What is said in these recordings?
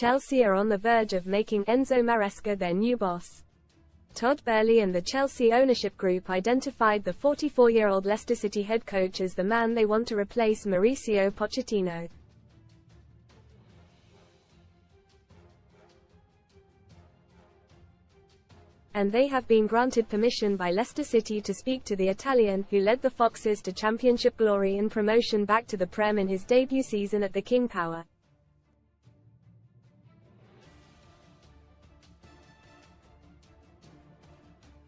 Chelsea are on the verge of making Enzo Maresca their new boss. Todd Boehly and the Chelsea ownership group identified the 44-year-old Leicester City head coach as the man they want to replace Mauricio Pochettino. And they have been granted permission by Leicester City to speak to the Italian, who led the Foxes to championship glory and promotion back to the Prem in his debut season at the King Power.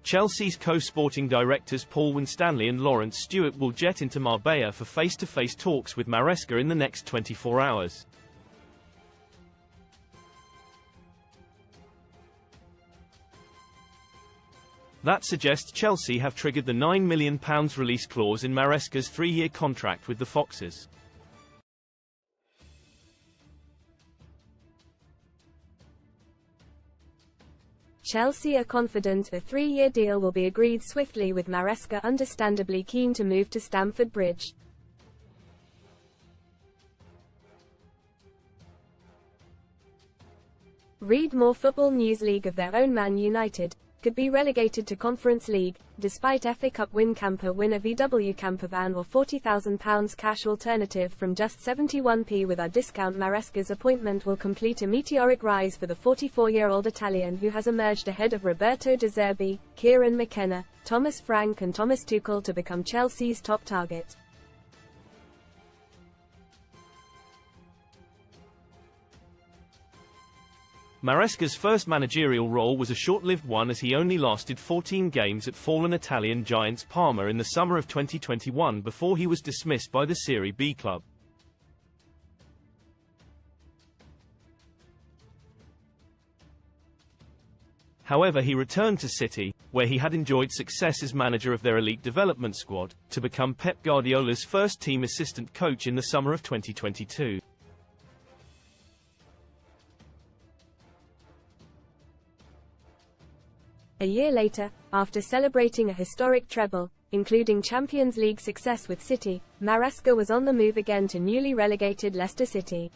Chelsea's co-sporting directors Paul Winstanley and Lawrence Stewart will jet into Marbella for face-to-face talks with Maresca in the next 24 hours. That suggests Chelsea have triggered the £9 million release clause in Maresca's 3-year contract with the Foxes. Chelsea are confident a 3-year deal will be agreed swiftly, with Maresca understandably keen to move to Stamford Bridge. Read more. Football News. League of their own. Man United could be relegated to Conference League, despite FA Cup win. Camper win a VW camper van or £40,000 cash alternative from just 71p with our discount. Maresca's appointment will complete a meteoric rise for the 44-year-old Italian, who has emerged ahead of Roberto De Zerbi, Kieran McKenna, Thomas Frank and Thomas Tuchel to become Chelsea's top target. Maresca's first managerial role was a short-lived one, as he only lasted 14 games at fallen Italian giants Parma in the summer of 2021 before he was dismissed by the Serie B club. However, he returned to City, where he had enjoyed success as manager of their elite development squad, to become Pep Guardiola's first-team assistant coach in the summer of 2022. A year later, after celebrating a historic treble, including Champions League success with City, Maresca was on the move again to newly relegated Leicester City.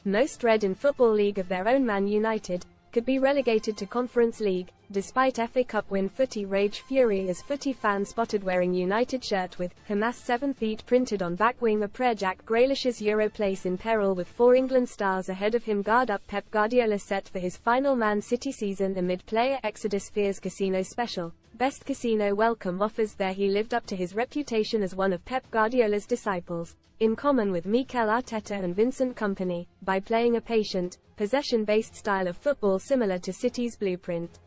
Most read in Football League of their own. Man United could be relegated to Conference League, despite FA Cup win. Footy rage fury as Footy fans spotted wearing United shirt with Hamas 7 feet printed on back wing. A prayer. Jack Grealish's Euro place in peril with 4 England stars ahead of him. Guard up. Pep Guardiola set for his final Man City season amid player exodus fears. Casino special. Best casino welcome offers there. He lived up to his reputation as one of Pep Guardiola's disciples, in common with Mikel Arteta and Vincent Kompany, by playing a patient, possession-based style of football similar to City's blueprint.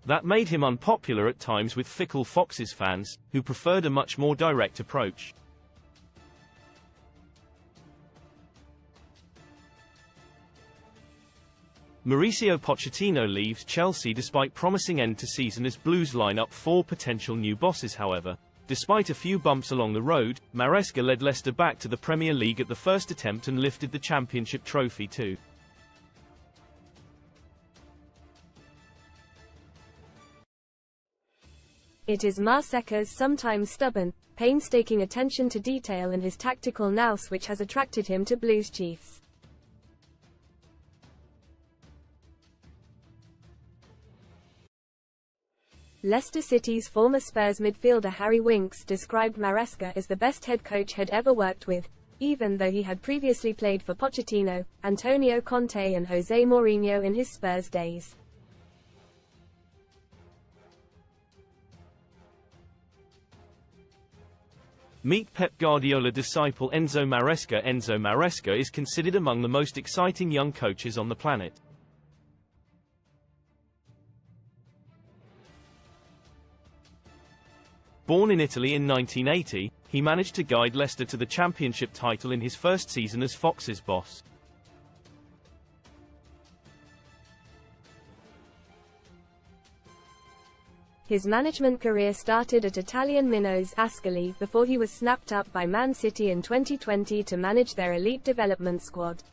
That made him unpopular at times with fickle Foxes fans, who preferred a much more direct approach. Mauricio Pochettino leaves Chelsea despite promising end to season as Blues line up 4 potential new bosses. However, despite a few bumps along the road, Maresca led Leicester back to the Premier League at the first attempt and lifted the championship trophy too. It is Maresca's sometimes stubborn, painstaking attention to detail and his tactical nous which has attracted him to Blues chiefs. Leicester City's former Spurs midfielder Harry Winks described Maresca as the best head coach he'd ever worked with, even though he had previously played for Pochettino, Antonio Conte and Jose Mourinho in his Spurs days. Meet Pep Guardiola disciple Enzo Maresca. Enzo Maresca is considered among the most exciting young coaches on the planet. Born in Italy in 1980, he managed to guide Leicester to the championship title in his first season as Foxes boss. His management career started at Italian minnows Ascoli before he was snapped up by Man City in 2020 to manage their elite development squad.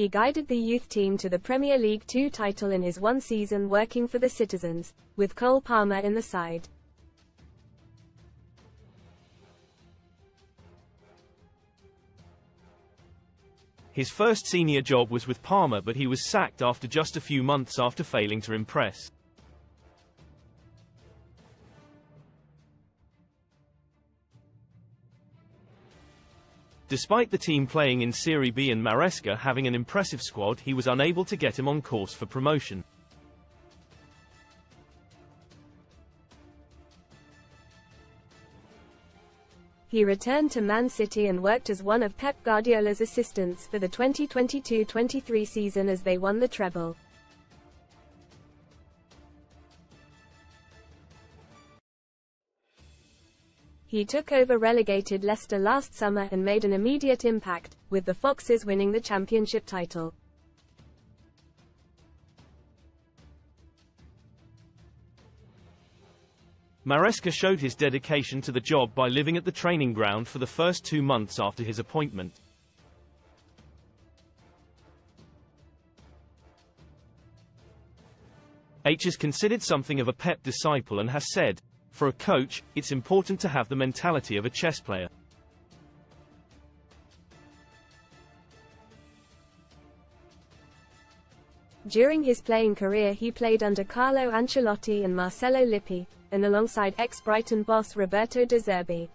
He guided the youth team to the Premier League 2 title in his one season working for the Citizens, with Cole Palmer in the side. His first senior job was with Palmer, but he was sacked after just a few months after failing to impress. Despite the team playing in Serie B and Maresca having an impressive squad, he was unable to get him on course for promotion. He returned to Man City and worked as one of Pep Guardiola's assistants for the 2022-23 season as they won the treble. He took over relegated Leicester last summer and made an immediate impact, with the Foxes winning the championship title. Maresca showed his dedication to the job by living at the training ground for the first 2 months after his appointment. H is considered something of a Pep disciple and has said, "For a coach, it's important to have the mentality of a chess player." During his playing career he played under Carlo Ancelotti and Marcello Lippi, and alongside ex-Brighton boss Roberto De Zerbi.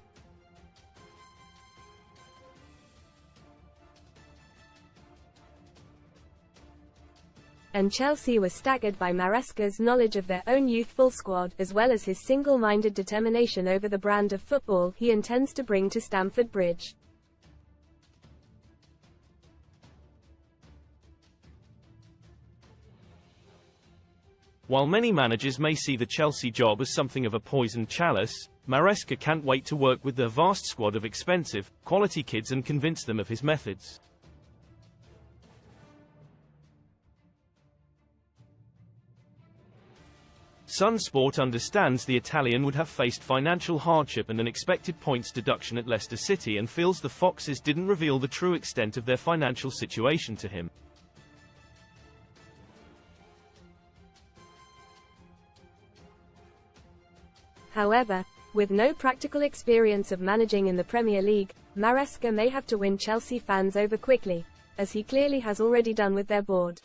And Chelsea were staggered by Maresca's knowledge of their own youthful squad, as well as his single-minded determination over the brand of football he intends to bring to Stamford Bridge. While many managers may see the Chelsea job as something of a poisoned chalice, Maresca can't wait to work with their vast squad of expensive, quality kids and convince them of his methods. Sun Sport understands the Italian would have faced financial hardship and an expected points deduction at Leicester City and feels the Foxes didn't reveal the true extent of their financial situation to him. However, with no practical experience of managing in the Premier League, Maresca may have to win Chelsea fans over quickly, as he clearly has already done with their board.